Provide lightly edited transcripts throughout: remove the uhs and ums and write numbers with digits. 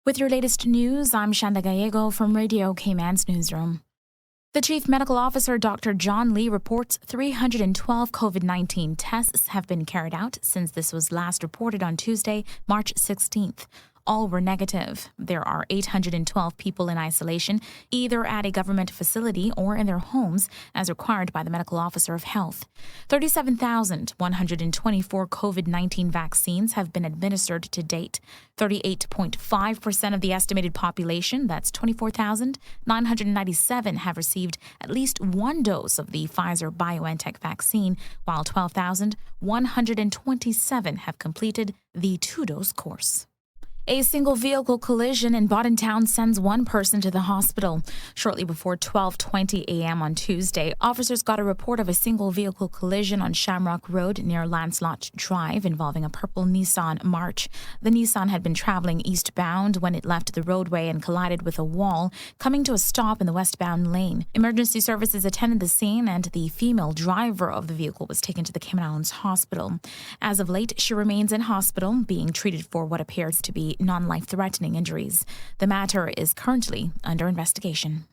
With your latest news, I'm SHANDA Gallego from Radio Cayman's newsroom. The Chief Medical Officer, Dr. John Lee, reports 312 COVID-19 tests have been carried out since this was last reported on Tuesday, March 16th. All were negative. There are 812 people in isolation, either at a government facility or in their homes, as required by the Medical Officer of Health. 37,124 COVID-19 vaccines have been administered to date. 38.5% of the estimated population, that's 24,997, have received at least one dose of the Pfizer-BioNTech vaccine, while 12,127 have completed the two-dose course. A single vehicle collision in Boddentown sends one person to the hospital. Shortly before 12:20 a.m. on Tuesday, officers got a report of a single vehicle collision on Shamrock Road near Lancelot Drive involving a purple Nissan March. The Nissan had been traveling eastbound when it left the roadway and collided with a wall, coming to a stop in the westbound lane. Emergency services attended the scene and the female driver of the vehicle was taken to the Cayman Islands Hospital. As of late, she remains in hospital, being treated for what appears to be non-life-threatening injuries. The matter is currently under investigation.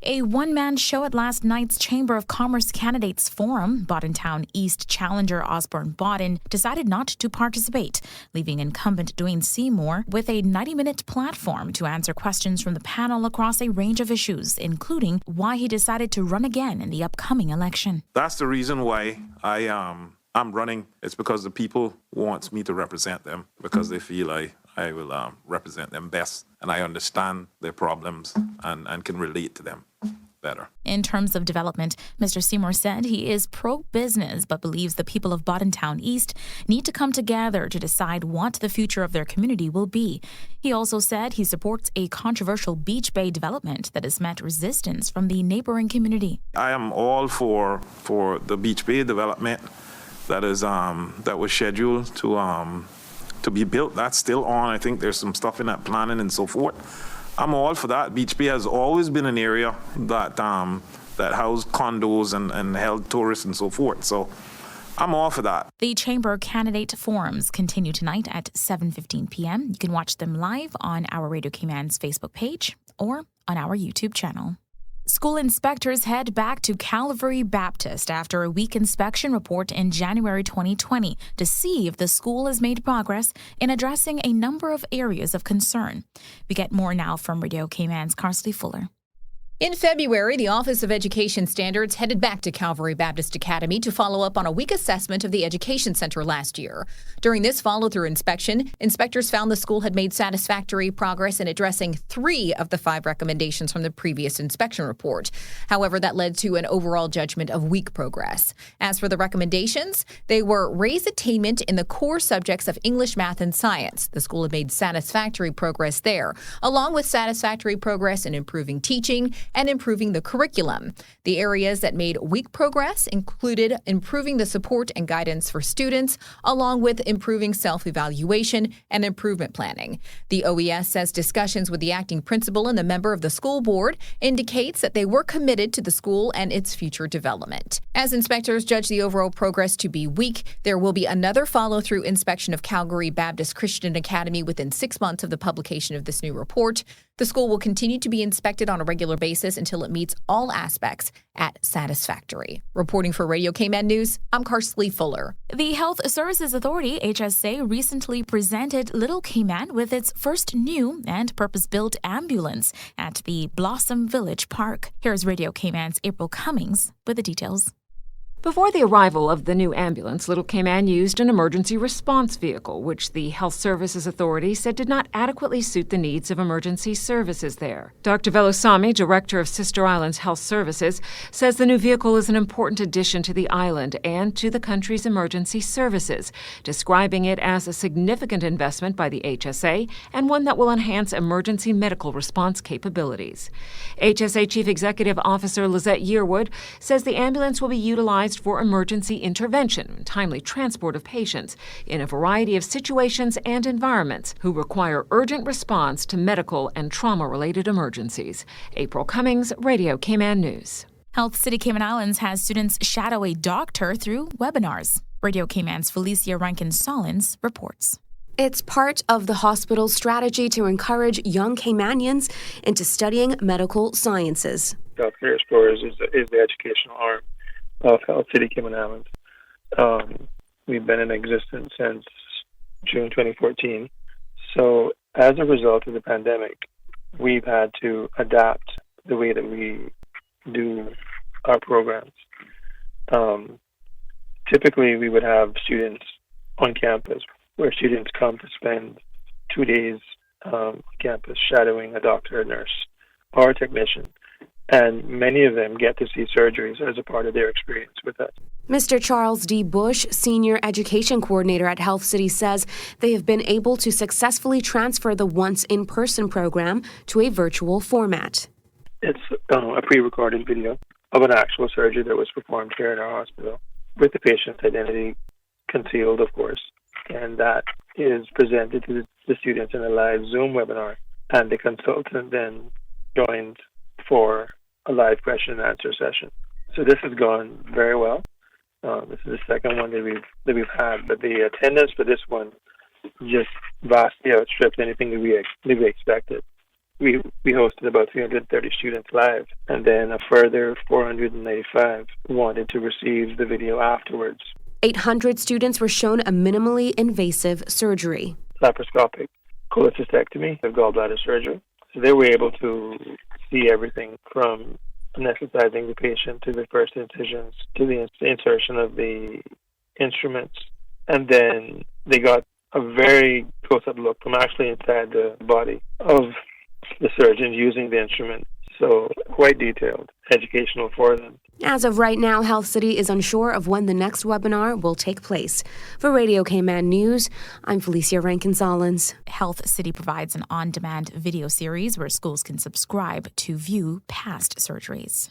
A one-man show at last night's Chamber of Commerce Candidates Forum, Boddentown East challenger Osborne Bodden decided not to participate, leaving incumbent Dwayne Seymour with a 90-minute platform to answer questions from the panel across a range of issues, including why he decided to run again in the upcoming election. That's the reason why I'm running. It's because the people want me to represent them, because they feel I will represent them best, and I understand their problems and can relate to them better. In terms of development, Mr. Seymour said he is pro-business but believes the people of Boddentown East need to come together to decide what the future of their community will be. He also said he supports a controversial Beach Bay development that has met resistance from the neighboring community. I am all for the Beach Bay development that was scheduled to be built. That's still on. I think there's some stuff in that planning and so forth. I'm all for that. Beach Bay has always been an area that housed condos and held tourists and so forth. So I'm all for that. The Chamber candidate forums continue tonight at 7:15 p.m. You can watch them live on our Radio Cayman's Facebook page or on our YouTube channel. School inspectors head back to Calvary Baptist after a week inspection report in January 2020 to see if the school has made progress in addressing a number of areas of concern. We get more now from Radio Cayman's Carsley Fuller. In February, the Office of Education Standards headed back to Calvary Baptist Academy to follow up on a weak assessment of the Education Center last year. During this follow-through inspection, inspectors found the school had made satisfactory progress in addressing 3 of the 5 recommendations from the previous inspection report. However, that led to an overall judgment of weak progress. As for the recommendations, they were raise attainment in the core subjects of English, math, and science. The school had made satisfactory progress there, along with satisfactory progress in improving teaching and improving the curriculum. The areas that made weak progress included improving the support and guidance for students, along with improving self-evaluation and improvement planning. The OES says discussions with the acting principal and the member of the school board indicates that they were committed to the school and its future development. As inspectors judge the overall progress to be weak, there will be another follow-through inspection of Calgary Baptist Christian Academy within 6 months of the publication of this new report. The school will continue to be inspected on a regular basis until it meets all aspects at satisfactory. Reporting for Radio Cayman News, I'm Carsley Fuller. The Health Services Authority, HSA, recently presented Little Cayman with its first new and purpose-built ambulance at the Blossom Village Park. Here's Radio Cayman's April Cummings with the details. Before the arrival of the new ambulance, Little Cayman used an emergency response vehicle, which the Health Services Authority said did not adequately suit the needs of emergency services there. Dr. Velosamy, director of Sister Islands Health Services, says the new vehicle is an important addition to the island and to the country's emergency services, describing it as a significant investment by the HSA and one that will enhance emergency medical response capabilities. HSA Chief Executive Officer Lizette Yearwood says the ambulance will be utilized for emergency intervention and timely transport of patients in a variety of situations and environments who require urgent response to medical and trauma-related emergencies. April Cummings, Radio Cayman News. Health City Cayman Islands has students shadow a doctor through webinars. Radio Cayman's Felicia Rankin-Solins reports. It's part of the hospital's strategy to encourage young Caymanians into studying medical sciences. Healthcare Explorers is the educational arm of Health City Cayman Islands. We've been in existence since June 2014. So as a result of the pandemic, we've had to adapt the way that we do our programs. Typically, we would have students on campus where students come to spend 2 days on campus shadowing a doctor, a nurse, or a technician. And many of them get to see surgeries as a part of their experience with us. Mr. Charles D. Bush, Senior Education Coordinator at Health City, says they have been able to successfully transfer the once in-person program to a virtual format. It's a pre-recorded video of an actual surgery that was performed here in our hospital with the patient's identity concealed, of course. And that is presented to the students in a live Zoom webinar. And the consultant then joins for a live question and answer session. So this has gone very well. This is the second one that we've had, but the attendance for this one just vastly outstripped anything that we expected. We hosted about 330 students live, and then a further 495 wanted to receive the video afterwards. 800 students were shown a minimally invasive surgery. Laparoscopic cholecystectomy of gallbladder surgery. So they were able to see everything from anesthetizing the patient to the first incisions to the insertion of the instruments. And then they got a very close-up look from actually inside the body of the surgeon using the instrument. So quite detailed, educational for them. As of right now, Health City is unsure of when the next webinar will take place. For Radio Cayman News, I'm Felicia Rankin-Solins. Health City provides an on-demand video series where schools can subscribe to view past surgeries.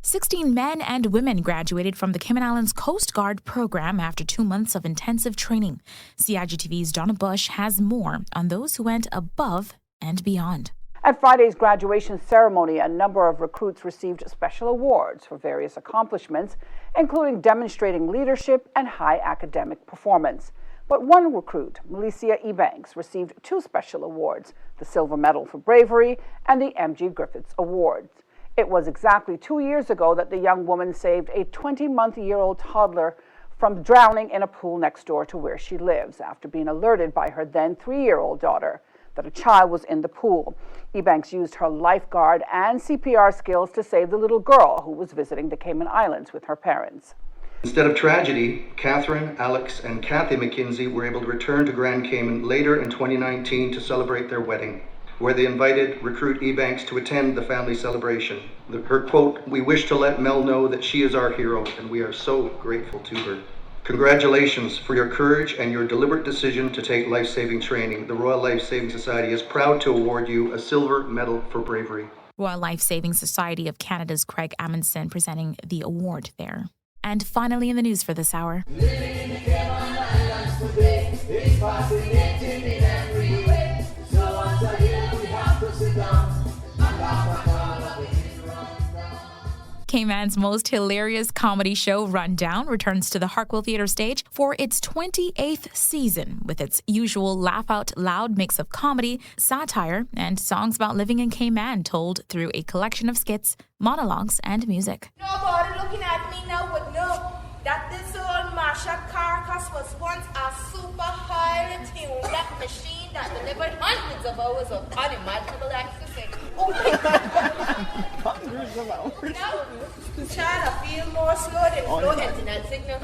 16 men and women graduated from the Cayman Islands Coast Guard program after 2 months of intensive training. CIGTV's Donna Bush has more on those who went above and beyond. At Friday's graduation ceremony, a number of recruits received special awards for various accomplishments, including demonstrating leadership and high academic performance. But one recruit, Melissa Ebanks, received 2 special awards, the Silver Medal for Bravery and the M.G. Griffiths Award. It was exactly 2 years ago that the young woman saved a 20-month-old toddler from drowning in a pool next door to where she lives after being alerted by her then 3-year-old daughter that a child was in the pool. Ebanks used her lifeguard and CPR skills to save the little girl who was visiting the Cayman Islands with her parents. Instead of tragedy, Catherine, Alex, and Kathy McKinsey were able to return to Grand Cayman later in 2019 to celebrate their wedding, where they invited recruit Ebanks to attend the family celebration. Her quote, "We wish to let Mel know that she is our hero, and we are so grateful to her." Congratulations for your courage and your deliberate decision to take life-saving training. The Royal Life-Saving Society is proud to award you a Silver Medal for Bravery. Royal Life-Saving Society of Canada's Craig Amundsen presenting the award there. And finally in the news for this hour. Cayman's most hilarious comedy show, Rundown, returns to the Hartwell Theatre stage for its 28th season with its usual laugh-out-loud mix of comedy, satire, and songs about living in Cayman told through a collection of skits, monologues, and music. Nobody looking at me now would know that this old mashup carcass was once a super highly tuned that machine that delivered hundreds of hours of unimaginable ecstasy. Hundreds of hours. Now, trying to feel more slow than no internet signal.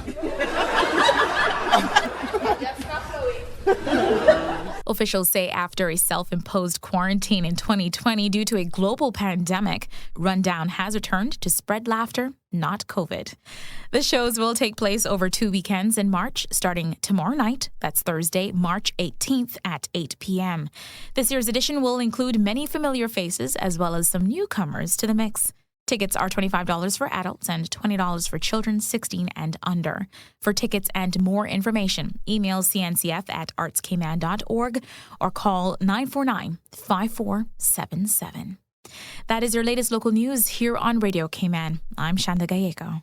Just not flowing. Officials say after a self-imposed quarantine in 2020 due to a global pandemic, Rundown has returned to spread laughter, not COVID. The shows will take place over 2 weekends in March, starting tomorrow night. That's Thursday, March 18th at 8 p.m. This year's edition will include many familiar faces as well as some newcomers to the mix. Tickets are $25 for adults and $20 for children 16 and under. For tickets and more information, email cncf@artscayman.org or call 949-5477. That is your latest local news here on Radio Cayman. I'm Shanda Gallego.